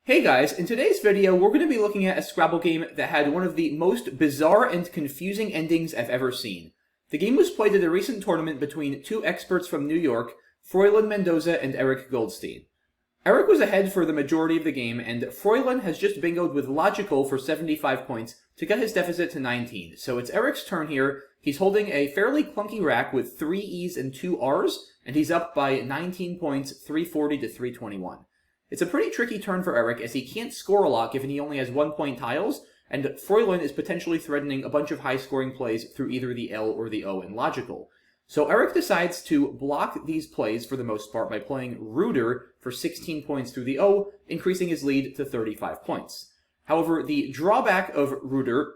Hey guys, in today's video we're going to be looking at a Scrabble game that had one of the most bizarre and confusing endings I've ever seen. The game was played at a recent tournament between two experts from New York, Froin Mendoza and Eric Goldstein. Eric was ahead for the majority of the game, and Froin has just bingoed with Logical for 75 points to cut his deficit to 19. So it's Eric's turn here. He's holding a fairly clunky rack with 3 E's and 2 R's, and he's up by 19 points, 340 to 321. It's a pretty tricky turn for Eric, as he can't score a lot given he only has 1-point tiles, and Froin is potentially threatening a bunch of high-scoring plays through either the L or the O in Logical. So Eric decides to block these plays for the most part by playing Rooter for 16 points through the O, increasing his lead to 35 points. However, the drawback of Rooter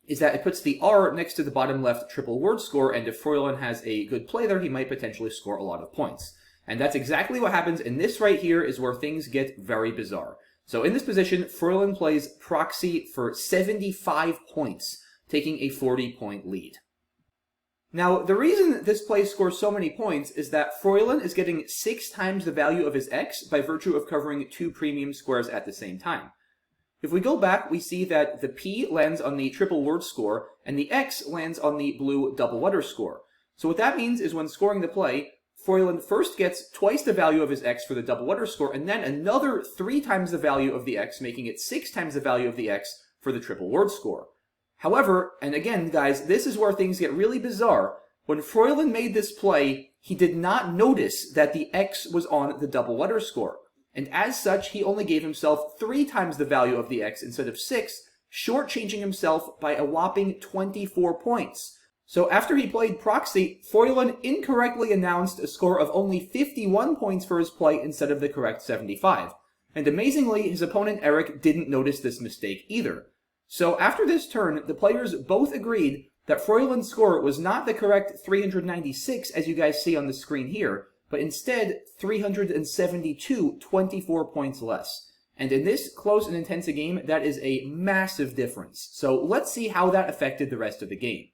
is that it puts the R next to the bottom left triple word score, and if Froin has a good play there, he might potentially score a lot of points. And that's exactly what happens, and this right here is where things get very bizarre. So in this position, Froin plays Proxy for 75 points, taking a 40-point lead. Now, the reason this play scores so many points is that Froin is getting 6 times the value of his X by virtue of covering 2 premium squares at the same time. If we go back, we see that the P lands on the triple word score, and the X lands on the blue double letter score. So what that means is when scoring the play, Froin first gets twice the value of his X for the double letter score, and then another 3 times the value of the X, making it 6 times the value of the X for the triple word score. However, and again, guys, this is where things get really bizarre. When Froin made this play, he did not notice that the X was on the double letter score. And as such, he only gave himself 3 times the value of the X instead of 6, shortchanging himself by a whopping 24 points. So after he played Proxy, Froin incorrectly announced a score of only 51 points for his play instead of the correct 75. And amazingly, his opponent Eric didn't notice this mistake either. So after this turn, the players both agreed that Froin's score was not the correct 396 as you guys see on the screen here, but instead 372, 24 points less. And in this close and intense a game, that is a massive difference. So let's see how that affected the rest of the game.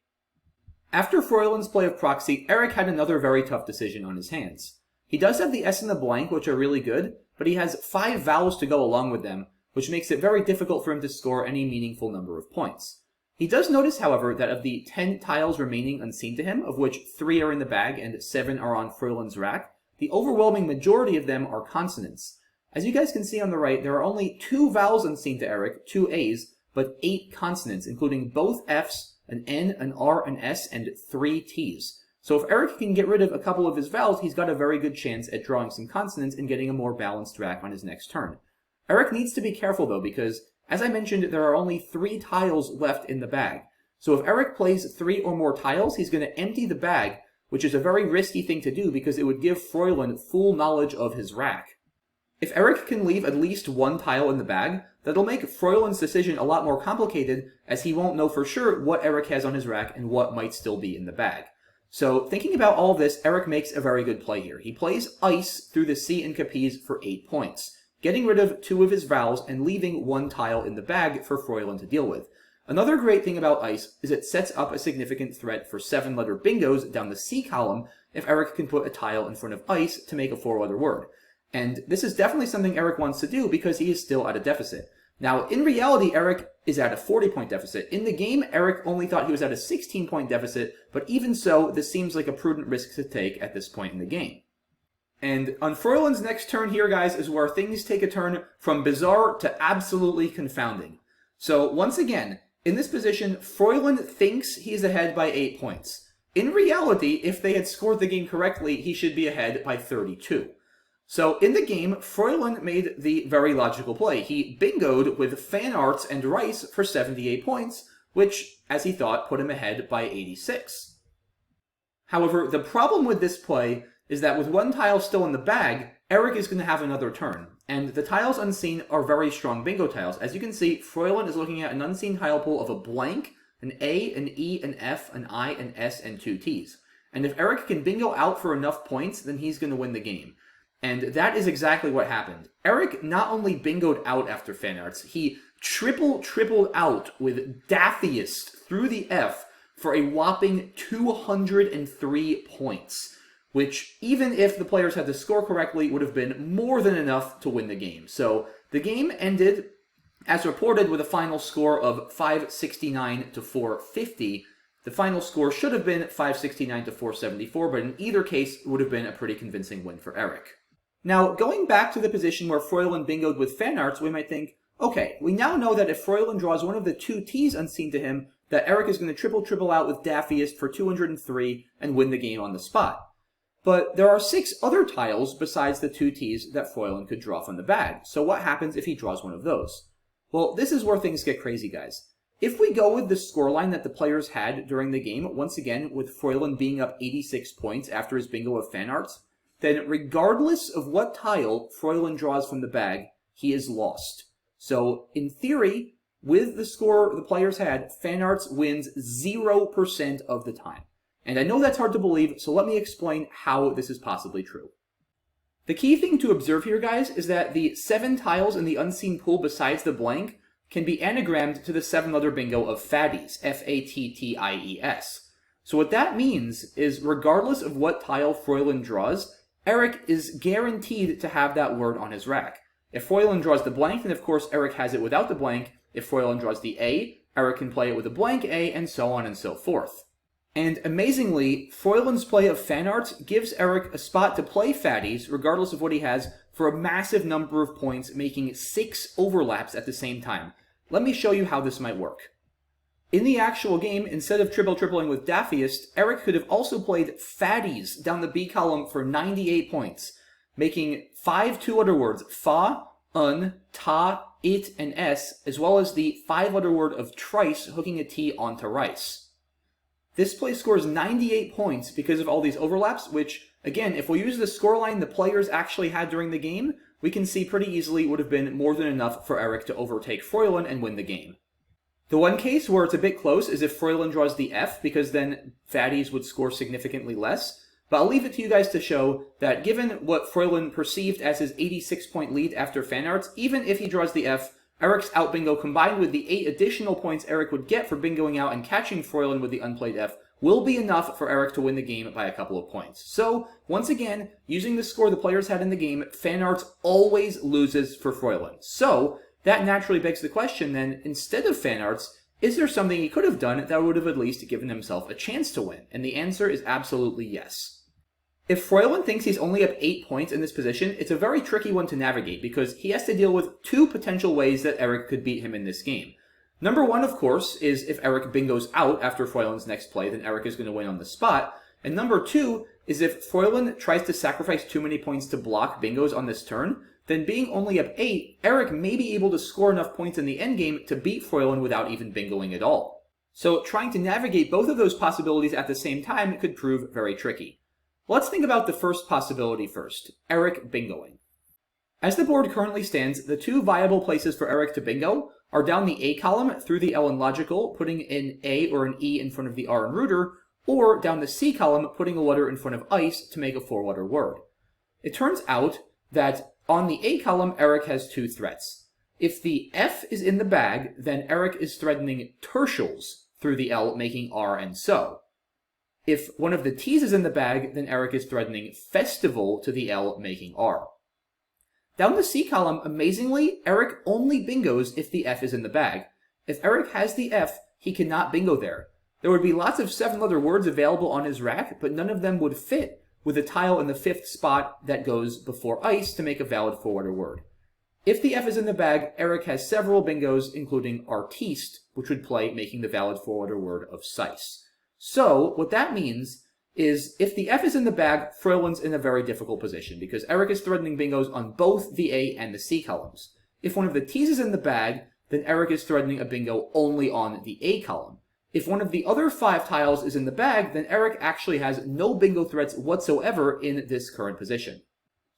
After Froin's play of Proxy, Eric had another very tough decision on his hands. He does have the S and the blank, which are really good, but he has 5 vowels to go along with them, which makes it very difficult for him to score any meaningful number of points. He does notice, however, that of the 10 tiles remaining unseen to him, of which 3 are in the bag and 7 are on Froin's rack, the overwhelming majority of them are consonants. As you guys can see on the right, there are only 2 vowels unseen to Eric, 2 A's, but 8 consonants, including both F's, an N, an R, an S, and 3 T's. So if Eric can get rid of a couple of his vowels, he's got a very good chance at drawing some consonants and getting a more balanced rack on his next turn. Eric needs to be careful though, because, as I mentioned, there are only 3 tiles left in the bag. So if Eric plays 3 or more tiles, he's going to empty the bag, which is a very risky thing to do because it would give Froin full knowledge of his rack. If Eric can leave at least 1 tile in the bag, that'll make Froin's decision a lot more complicated, as he won't know for sure what Eric has on his rack and what might still be in the bag. So, thinking about all this, Eric makes a very good play here. He plays Ice through the C and Capiz for 8 points, getting rid of 2 of his vowels and leaving 1 tile in the bag for Froin to deal with. Another great thing about Ice is it sets up a significant threat for 7-letter bingos down the C column if Eric can put a tile in front of Ice to make a 4-letter word. And this is definitely something Eric wants to do because he is still at a deficit. Now, in reality, Eric is at a 40-point deficit. In the game, Eric only thought he was at a 16-point deficit, but even so, this seems like a prudent risk to take at this point in the game. And on Froin's next turn here, guys, is where things take a turn from bizarre to absolutely confounding. So, once again, in this position, Froin thinks he's ahead by 8 points. In reality, if they had scored the game correctly, he should be ahead by 32. So, in the game, Froin made the very logical play. He bingoed with Fan Arts and Rice for 78 points, which, as he thought, put him ahead by 86. However, the problem with this play is that with 1 tile still in the bag, Eric is going to have another turn. And the tiles unseen are very strong bingo tiles. As you can see, Froin is looking at an unseen tile pool of a blank, an A, an E, an F, an I, an S, and 2 T's. And if Eric can bingo out for enough points, then he's going to win the game. And that is exactly what happened. Eric not only bingoed out after Fan Arts, he tripled out with Daffyist through the F for a whopping 203 points, which, even if the players had to score correctly, would have been more than enough to win the game. So the game ended, as reported, with a final score of 569 to 450. The final score should have been 569 to 474, but in either case, it would have been a pretty convincing win for Eric. Now, going back to the position where Froilan bingoed with fan arts, we might think, okay, we now know that if Froilan draws one of the two T's unseen to him, that Eric is going to triple out with Daffiest for 203 and win the game on the spot. But there are 6 other tiles besides the 2 T's that Froilan could draw from the bag, so what happens if he draws one of those? Well, this is where things get crazy, guys. If we go with the scoreline that the players had during the game, once again, with Froilan being up 86 points after his bingo of fan arts, then regardless of what tile Froilan draws from the bag, he is lost. So, in theory, with the score the players had, fan arts wins 0% of the time. And I know that's hard to believe, so let me explain how this is possibly true. The key thing to observe here, guys, is that the 7 tiles in the unseen pool besides the blank can be anagrammed to the 7 other bingo of fatties, F-A-T-T-I-E-S. So what that means is, regardless of what tile Froilan draws, Eric is guaranteed to have that word on his rack. If Froilan draws the blank, then of course Eric has it without the blank. If Froilan draws the A, Eric can play it with a blank A, and so on and so forth. And amazingly, Froilan's play of fan arts gives Eric a spot to play fatties, regardless of what he has, for a massive number of points, making 6 overlaps at the same time. Let me show you how this might work. In the actual game, instead of tripling with Daffiest, Eric could have also played fatties down the B column for 98 points, making 5 two-letter words, fa, un, ta, it, and s, as well as the 5-letter word of trice hooking a T onto rice. This play scores 98 points because of all these overlaps, which, again, if we use the scoreline the players actually had during the game, we can see pretty easily would have been more than enough for Eric to overtake Froilan and win the game. The one case where it's a bit close is if Froilan draws the F, because then fatties would score significantly less. But I'll leave it to you guys to show that given what Froilan perceived as his 86-point lead after fan arts, even if he draws the F, Eric's out bingo combined with the 8 additional points Eric would get for bingoing out and catching Froilan with the unplayed F will be enough for Eric to win the game by a couple of points. So, once again, using the score the players had in the game, fan arts always loses for Froilan. So, that naturally begs the question then, instead of fan arts, is there something he could have done that would have at least given himself a chance to win? And the answer is absolutely yes. If Froilan thinks he's only up 8 points in this position, it's a very tricky one to navigate because he has to deal with 2 potential ways that Eric could beat him in this game. Number 1, of course, is if Eric bingos out after Froilan's next play, then Eric is going to win on the spot. And number 2 is if Froilan tries to sacrifice too many points to block bingos on this turn, then being only up 8, Eric may be able to score enough points in the endgame to beat Froilan without even bingoing at all. So trying to navigate both of those possibilities at the same time could prove very tricky. Let's think about the first possibility first, Eric bingoing. As the board currently stands, the 2 viable places for Eric to bingo are down the A column through the L in logical, putting an A or an E in front of the R in rooter, or down the C column, putting a letter in front of ice to make a 4-letter word. It turns out that on the A column, Eric has 2 threats. If the F is in the bag, then Eric is threatening tertials through the L, making R and so. If one of the T's is in the bag, then Eric is threatening festival to the L, making R. Down the C column, amazingly, Eric only bingos if the F is in the bag. If Eric has the F, he cannot bingo there. There would be lots of 7-letter words available on his rack, but none of them would fit with a tile in the 5th spot that goes before ice to make a valid 4-letter word. If the F is in the bag, Eric has several bingos, including artiste, which would play making the valid 4-letter word of sice. So, what that means is if the F is in the bag, Froilan's in a very difficult position, because Eric is threatening bingos on both the A and the C columns. If one of the T's is in the bag, then Eric is threatening a bingo only on the A column. If one of the other 5 tiles is in the bag, then Eric actually has no bingo threats whatsoever in this current position.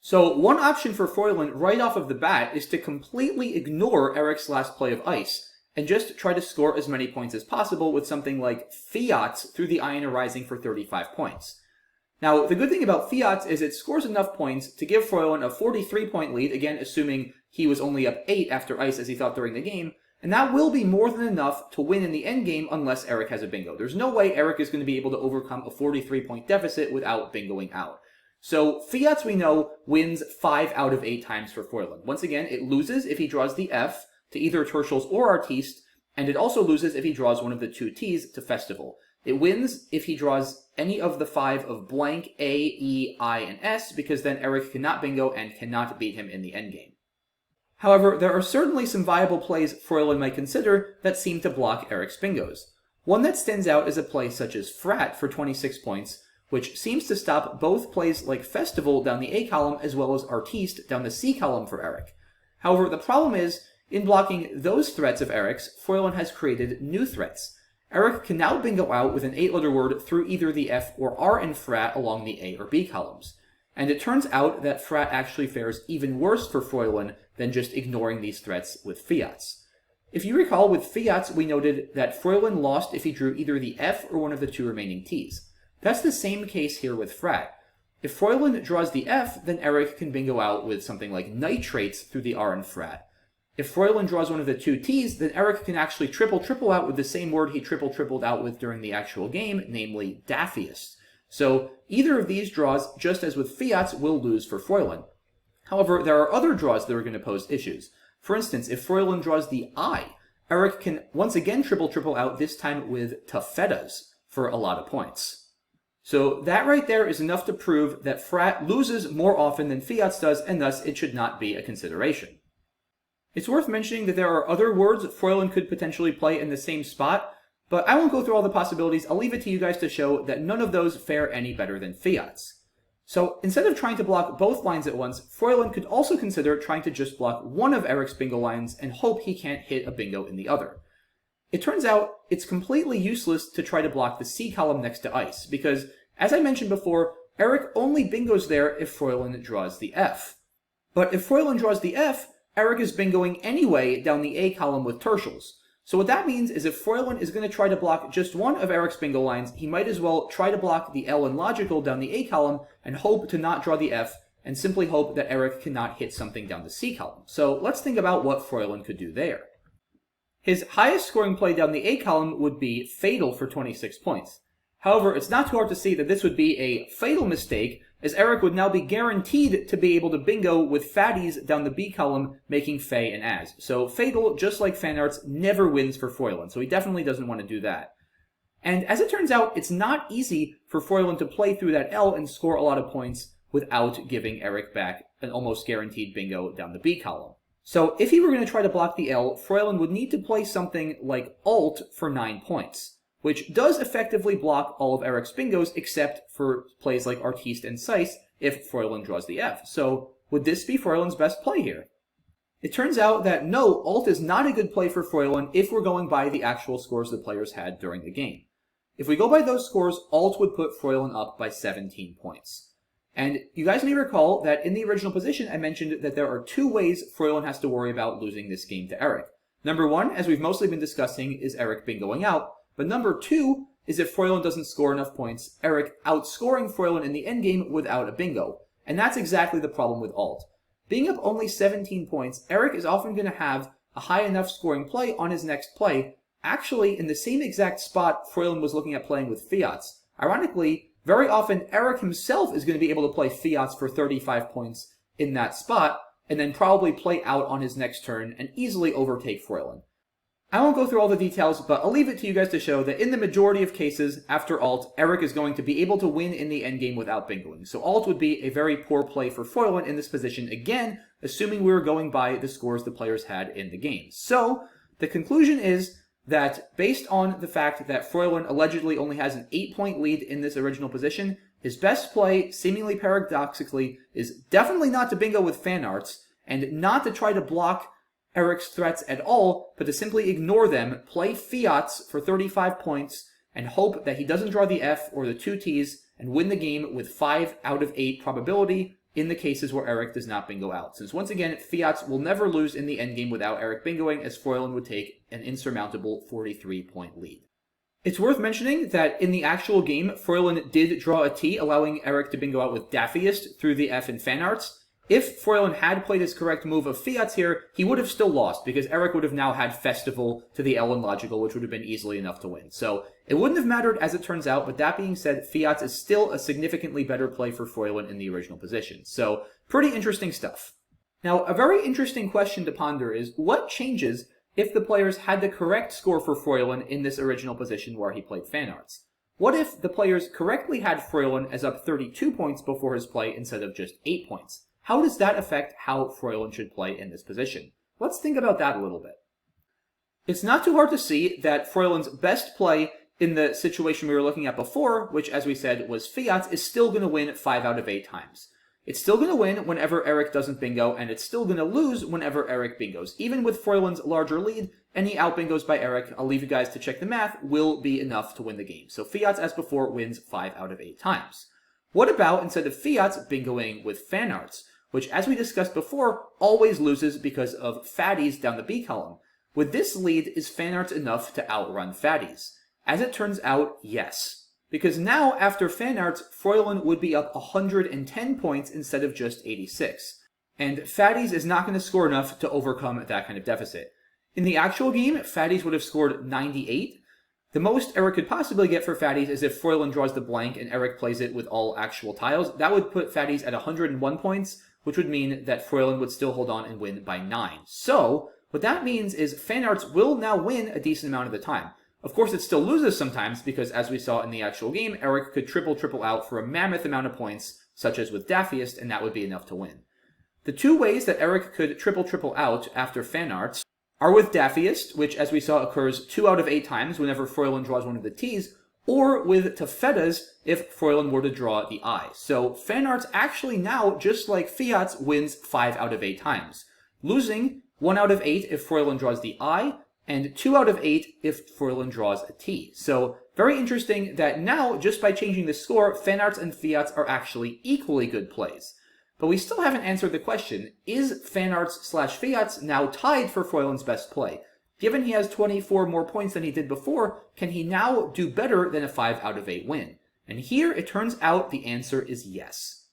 So one option for Froilan right off of the bat is to completely ignore Eric's last play of ice, and just try to score as many points as possible with something like Fiats through the Iron Arising for 35 points. Now, the good thing about Fiats is it scores enough points to give Froilan a 43-point lead, again assuming he was only up 8 after ice as he thought during the game, and that will be more than enough to win in the endgame unless Eric has a bingo. There's no way Eric is going to be able to overcome a 43-point deficit without bingoing out. So Fiats, we know, wins 5 out of 8 times for Froilan. Once again, it loses if he draws the F to either Tertials or Artiste, and it also loses if he draws one of the 2 T's to Festival. It wins if he draws any of the 5 of blank, A, E, I, and S, because then Eric cannot bingo and cannot beat him in the endgame. However, there are certainly some viable plays Froilan might consider that seem to block Eric's bingos. One that stands out is a play such as Frat for 26 points, which seems to stop both plays like Festival down the A column as well as Artiste down the C column for Eric. However, the problem is, in blocking those threats of Eric's, Froilan has created new threats. Eric can now bingo out with an 8-letter word through either the F or R in Frat along the A or B columns. And it turns out that Frat actually fares even worse for Froilan than just ignoring these threats with Fiats. If you recall, with Fiats, we noted that Froilan lost if he drew either the F or one of the 2 remaining T's. That's the same case here with Frat. If Froilan draws the F, then Eric can bingo out with something like Nitrates through the R in Frat. If Froilan draws one of the 2 T's, then Eric can actually triple out with the same word he tripled out with during the actual game, namely Daffyist. So either of these draws, just as with Fiats, will lose for Froilan. However, there are other draws that are going to pose issues. For instance, if Froilan draws the I, Eric can once again triple out, this time with Taffetas for a lot of points. So that right there is enough to prove that Frat loses more often than Fiats does, and thus it should not be a consideration. It's worth mentioning that there are other words Froilan could potentially play in the same spot, but I won't go through all the possibilities. I'll leave it to you guys to show that none of those fare any better than Fiats. So instead of trying to block both lines at once, Froilan could also consider trying to just block one of Eric's bingo lines and hope he can't hit a bingo in the other. It turns out it's completely useless to try to block the C column next to Ice, because, as I mentioned before, Eric only bingos there if Froilan draws the F. But if Froilan draws the F, Eric is bingoing anyway down the A column with Tertials. So what that means is if Froilan is going to try to block just one of Eric's bingo lines, he might as well try to block the L in Logical down the A column and hope to not draw the F, and simply hope that Eric cannot hit something down the C column. So let's think about what Froilan could do there. His highest scoring play down the A column would be Fatal for 26 points. However, it's not too hard to see that this would be a fatal mistake, as Eric would now be guaranteed to be able to bingo with fatties down the B column, making Fey and Az. So Fatal, just like Fanarts, never wins for Froilan, so he definitely doesn't want to do that. And as it turns out, it's not easy for Froilan to play through that L and score a lot of points without giving Eric back an almost guaranteed bingo down the B column. So if he were going to try to block the L, Froilan would need to play something like Alt for 9 points. Which does effectively block all of Eric's bingos except for plays like Artiste and Sice if Froilan draws the F. So would this be Froilan's best play here? It turns out that no, Alt is not a good play for Froilan if we're going by the actual scores the players had during the game. If we go by those scores, Alt would put Froilan up by 17 points. And you guys may recall that in the original position I mentioned that there are 2 ways Froilan has to worry about losing this game to Eric. Number 1, as we've mostly been discussing, is Eric bingoing out. But number 2 is if Froilan doesn't score enough points, Eric outscoring Froilan in the endgame without a bingo. And that's exactly the problem with Alt. Being up only 17 points, Eric is often going to have a high enough scoring play on his next play, actually in the same exact spot Froilan was looking at playing with Fiats. Ironically, very often Eric himself is going to be able to play Fiats for 35 points in that spot, and then probably play out on his next turn and easily overtake Froilan. I won't go through all the details, but I'll leave it to you guys to show that in the majority of cases, after Alt, Eric is going to be able to win in the endgame without bingoing. So Alt would be a very poor play for Froilan in this position, again, assuming we were going by the scores the players had in the game. So, the conclusion is that based on the fact that Froilan allegedly only has an 8-point lead in this original position, his best play, seemingly paradoxically, is definitely not to bingo with Fanarts, and not to try to block Eric's threats at all, but to simply ignore them, play Fiats for 35 points, and hope that he doesn't draw the F or the 2 T's, and win the game with 5 out of 8 probability in the cases where Eric does not bingo out. Since once again, Fiats will never lose in the endgame without Eric bingoing, as Froilan would take an insurmountable 43-point lead. It's worth mentioning that in the actual game, Froilan did draw a T, allowing Eric to bingo out with Daffyist through the F in Fanarts. if Froilan had played his correct move of Fiats here, he would have still lost, because Eric would have now had Festival to the L in Logical, which would have been easily enough to win. So it wouldn't have mattered as it turns out, but that being said, Fiats is still a significantly better play for Froilan in the original position. So pretty interesting stuff. Now, a very interesting question to ponder is, what changes if the players had the correct score for Froilan in this original position where he played fan arts? What if the players correctly had Froilan as up 32 points before his play instead of just 8 points? How does that affect how Froilan should play in this position? Let's think about that a little bit. It's not too hard to see that Froilan's best play in the situation we were looking at before, which as we said was Fiats, is still going to win 5 out of 8 times. It's still going to win whenever Eric doesn't bingo, and it's still going to lose whenever Eric bingos. Even with Froilan's larger lead, any out bingos by Eric, I'll leave you guys to check the math, will be enough to win the game. So Fiats, as before, wins 5 out of 8 times. What about instead of Fiats bingoing with fan arts, which, as we discussed before, always loses because of fatties down the B column? With this lead, is fan arts enough to outrun fatties? As it turns out, yes. Because now, after fan arts, Froilan would be up 110 points instead of just 86. And fatties is not going to score enough to overcome that kind of deficit. In the actual game, fatties would have scored 98. The most Eric could possibly get for fatties is if Froilan draws the blank and Eric plays it with all actual tiles. That would put fatties at 101 points, which would mean that Froilan would still hold on and win by 9. So, what that means is fan arts will now win a decent amount of the time. Of course, it still loses sometimes because, as we saw in the actual game, Eric could triple out for a mammoth amount of points, such as with Daffiest, and that would be enough to win. The two ways that Eric could triple out after fan arts are with Daffiest, which, as we saw, occurs 2 out of 8 times whenever Froilan draws one of the T's, or with Tafetas if Froilan were to draw the I. So fan arts actually now, just like Fiats, wins 5 out of 8 times, losing 1 out of 8 if Froilan draws the I, and 2 out of 8 if Froilan draws a T. So very interesting that now, just by changing the score, fan arts and Fiats are actually equally good plays. But we still haven't answered the question, is fan arts / Fiats now tied for Froilan's best play? Given he has 24 more points than he did before, can he now do better than a 5 out of 8 win? And here, it turns out the answer is yes.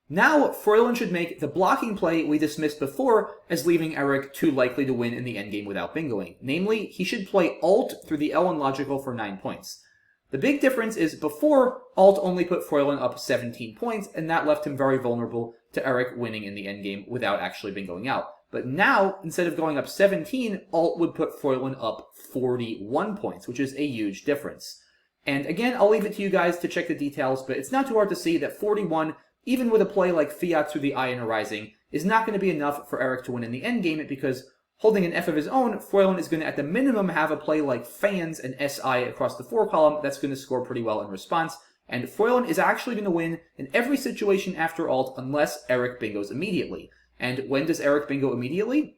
Now, Froilan should make the blocking play we dismissed before as leaving Eric too likely to win in the endgame without bingoing. Namely, he should play Alt through the L in Logical for 9 points. The big difference is before, Alt only put Froilan up 17 points, and that left him very vulnerable to Eric winning in the endgame without actually bingoing out. But now, instead of going up 17, Alt would put Froilan up 41 points, which is a huge difference. And again, I'll leave it to you guys to check the details, but it's not too hard to see that 41, even with a play like Fiat through the I and a Rising, is not going to be enough for Eric to win in the endgame, because holding an F of his own, Froilan is going to at the minimum have a play like Fans and SI across the 4 column that's going to score pretty well in response, and Froilan is actually going to win in every situation after Alt unless Eric bingos immediately. And when does Eric bingo immediately?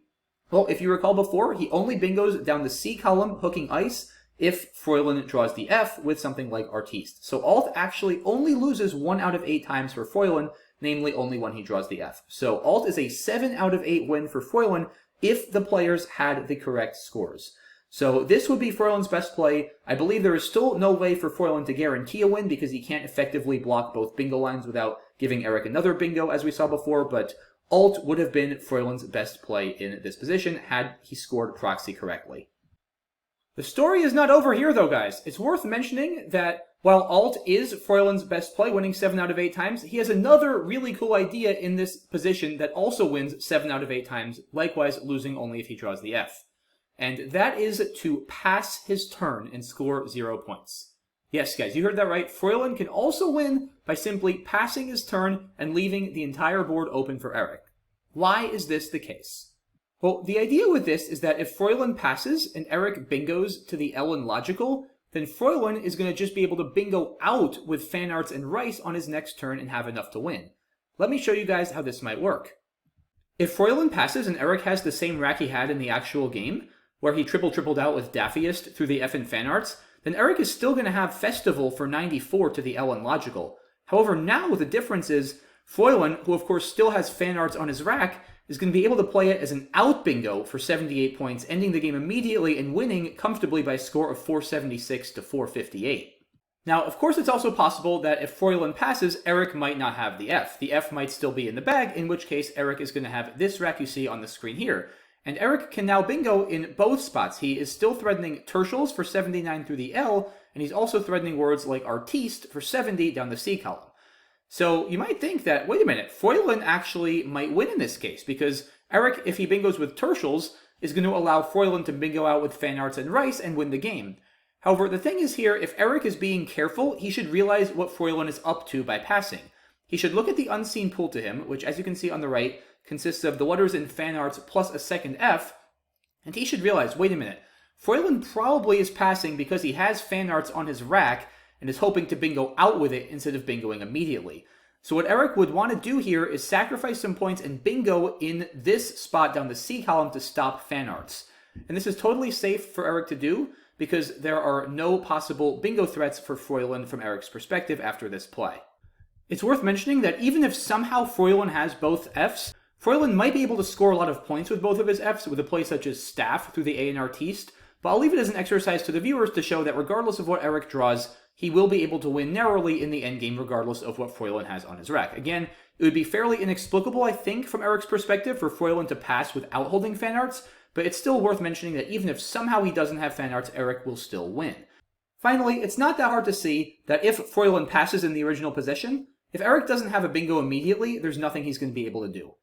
Well, if you recall before, he only bingos down the C column hooking ice if Froilan draws the F with something like Artiste. So Alt actually only loses 1 out of 8 times for Froilan, namely only when he draws the F. So Alt is a 7 out of 8 win for Froilan if the players had the correct scores. So this would be Froilan's best play. I believe there is still no way for Froilan to guarantee a win because he can't effectively block both bingo lines without giving Eric another bingo, as we saw before, but Alt would have been Froilan's best play in this position had he scored proxy correctly. The story is not over here though, guys. It's worth mentioning that while Alt is Froilan's best play, winning 7 out of 8 times, he has another really cool idea in this position that also wins 7 out of 8 times, likewise losing only if he draws the F. And that is to pass his turn and score 0 points. Yes, guys, you heard that right. Froilan can also win by simply passing his turn and leaving the entire board open for Eric. Why is this the case? Well, the idea with this is that if Froilan passes and Eric bingos to the L in Logical, then Froilan is going to just be able to bingo out with Fan Arts and Rice on his next turn and have enough to win. Let me show you guys how this might work. If Froilan passes and Eric has the same rack he had in the actual game, where he tripled out with Daffiest through the F in Fan Arts, then Eric is still going to have Festival for 94 to the L in Logical. However, now the difference is Froilan, who of course still has Fan Arts on his rack, is going to be able to play it as an out bingo for 78 points, ending the game immediately and winning comfortably by a score of 476 to 458. Now, of course, it's also possible that if Froilan passes, Eric might not have the F. The F might still be in the bag, in which case Eric is going to have this rack you see on the screen here. And Eric can now bingo in both spots. He is still threatening tertials for 79 through the L, and he's also threatening words like artiste for 70 down the C column. So you might think that, wait a minute, Froilan actually might win in this case, because Eric, if he bingos with tertials, is going to allow Froilan to bingo out with fan arts and rice and win the game. However, the thing is here, if Eric is being careful, he should realize what Froilan is up to by passing. He should look at the unseen pool to him, which, as you can see on the right, consists of the letters in fan arts plus a second F, and he should realize, wait a minute, Froilan probably is passing because he has fan arts on his rack and is hoping to bingo out with it instead of bingoing immediately. So what Eric would want to do here is sacrifice some points and bingo in this spot down the C column to stop fan arts. And this is totally safe for Eric to do, because there are no possible bingo threats for Froilan from Eric's perspective after this play. It's worth mentioning that even if somehow Froilan has both Fs, Froilan might be able to score a lot of points with both of his Fs with a play such as staff through the A and artiste, but I'll leave it as an exercise to the viewers to show that regardless of what Eric draws, he will be able to win narrowly in the endgame regardless of what Froilan has on his rack. Again, it would be fairly inexplicable, I think, from Eric's perspective for Froilan to pass without holding fan arts, but it's still worth mentioning that even if somehow he doesn't have fan arts, Eric will still win. Finally, it's not that hard to see that if Froilan passes in the original position, if Eric doesn't have a bingo immediately, there's nothing he's going to be able to do.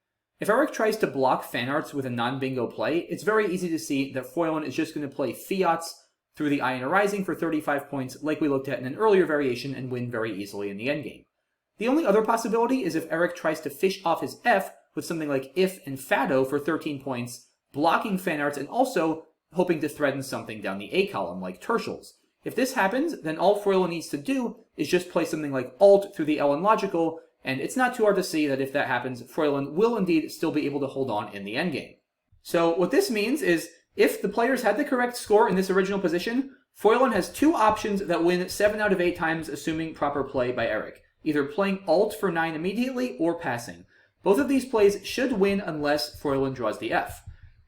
If Eric tries to block fan arts with a non-bingo play, it's very easy to see that Froilan is just going to play fiats through the I and a rising for 35 points like we looked at in an earlier variation and win very easily in the endgame. The only other possibility is if Eric tries to fish off his F with something like if and fado for 13 points, blocking fan arts and also hoping to threaten something down the A column like tertials. If this happens, then all Froilan needs to do is just play something like alt through the L and logical, and it's not too hard to see that if that happens, Froilan will indeed still be able to hold on in the endgame. So what this means is, if the players had the correct score in this original position, Froilan has two options that win 7 out of 8 times assuming proper play by Eric, either playing alt for 9 immediately or passing. Both of these plays should win unless Froilan draws the F.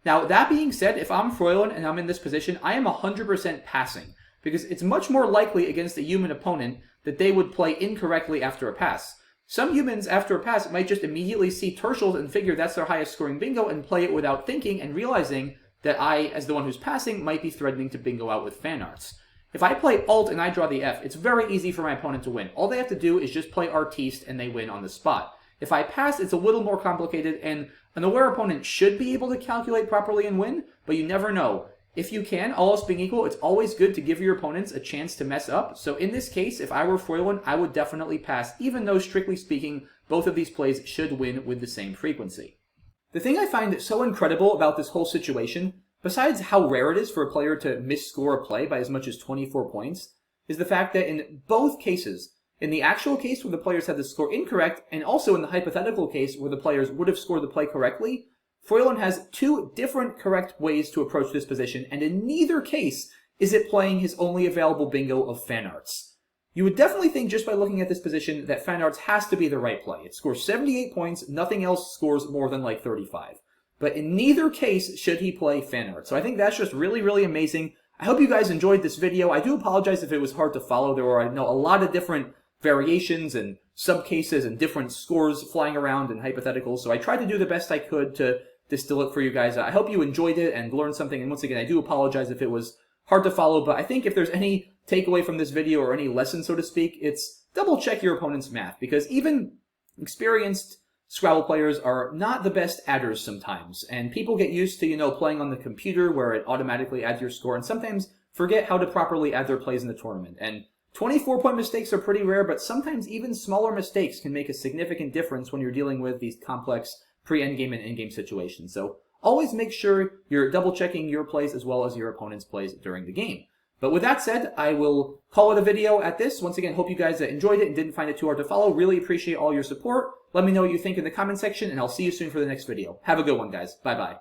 Now, that being said, if I'm Froilan and I'm in this position, I am 100% passing, because it's much more likely against a human opponent that they would play incorrectly after a pass. Some humans, after a pass, might just immediately see tertials and figure that's their highest scoring bingo and play it without thinking and realizing that I, as the one who's passing, might be threatening to bingo out with fan arts. If I play alt and I draw the F, it's very easy for my opponent to win. All they have to do is just play artiste and they win on the spot. If I pass, it's a little more complicated, and an aware opponent should be able to calculate properly and win, but you never know. If you can, all else being equal, it's always good to give your opponents a chance to mess up. So in this case, if I were Froilan, I would definitely pass, even though, strictly speaking, both of these plays should win with the same frequency. The thing I find so incredible about this whole situation, besides how rare it is for a player to misscore a play by as much as 24 points, is the fact that in both cases, in the actual case where the players had the score incorrect, and also in the hypothetical case where the players would have scored the play correctly, Froilan has two different correct ways to approach this position, and in neither case is it playing his only available bingo of fan arts. You would definitely think just by looking at this position that fan arts has to be the right play. It scores 78 points, nothing else scores more than like 35. But in neither case should he play fan arts. So I think that's just really, really amazing. I hope you guys enjoyed this video. I do apologize if it was hard to follow. There were, I know, a lot of different variations and subcases and different scores flying around and hypotheticals. So I tried to do the best I could to distill it for you guys. I hope you enjoyed it and learned something. And once again, I do apologize if it was hard to follow. But I think if there's any takeaway from this video or any lesson, so to speak, it's double check your opponent's math. Because even experienced Scrabble players are not the best adders sometimes. And people get used to, playing on the computer where it automatically adds your score. And sometimes forget how to properly add their plays in the tournament. And 24-point mistakes are pretty rare, but sometimes even smaller mistakes can make a significant difference when you're dealing with these complex pre-endgame and endgame situations. So always make sure you're double-checking your plays as well as your opponent's plays during the game. But with that said, I will call it a video at this. Once again, hope you guys enjoyed it and didn't find it too hard to follow. Really appreciate all your support. Let me know what you think in the comment section, and I'll see you soon for the next video. Have a good one, guys. Bye-bye.